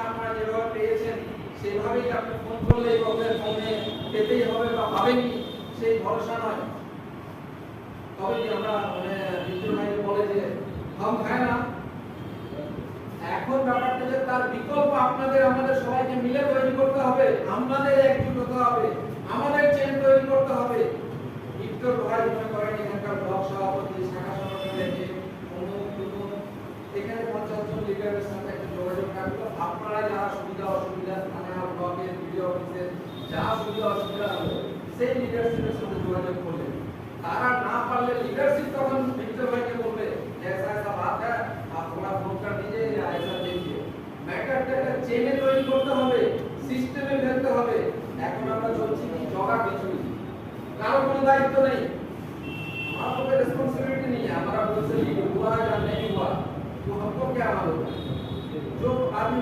আপনারা যেভাবে পেয়েছেন সেভাবেই আপনি ফোন করলেই বলবেন ফোনে পেতেই হবে বা পাবেনই সেই ভরসা নয়। তবে কি আমরা বিদ্যুৎ ভাই বলে যে হাম খায় না, এখন ব্যাপারটা যে তার বিকল্প আপনাদের আমাদের সবাইকে মিলে তৈরি করতে হবে, আমাদের একজুট হতে হবে, আমাদের চেন তৈরি করতে হবে। বিদ্যুৎ ভাই মনে করেন এখানকার ব্লক সভাপতি, শাখা সভাপতি, এখানে 50 জন লিডারের সাথে একটা যোগাযোগ রাখলো। আপনারা যারা সুবিধা অসুবিধা থানা ব্লকের ভিডিও অফিসের যা সুবিধা অসুবিধা হবে সেই লিডারশিপের সাথে যোগাযোগ করলেন। তারা না পারলে লিডারশিপ তখন বিদ্যুৎ ভাইকে বলবে ऐसा ऐसा बात है, आप थोड़ा फोन कर दीजिए या ऐसा देखिए। ম্যাটারটা চেনে তৈরি করতে হবে, সিস্টেমে ফেলতে হবে। এখন আমরা চলছি কি জগা খিচুড়ি, কারো কোনো দায়িত্ব নেই, हमारा कोई रिस्पांसिबिलिटी नहीं है, हमारा बोल से हुआ या नहीं हुआ तो हमको क्या मालूम। जो आदमी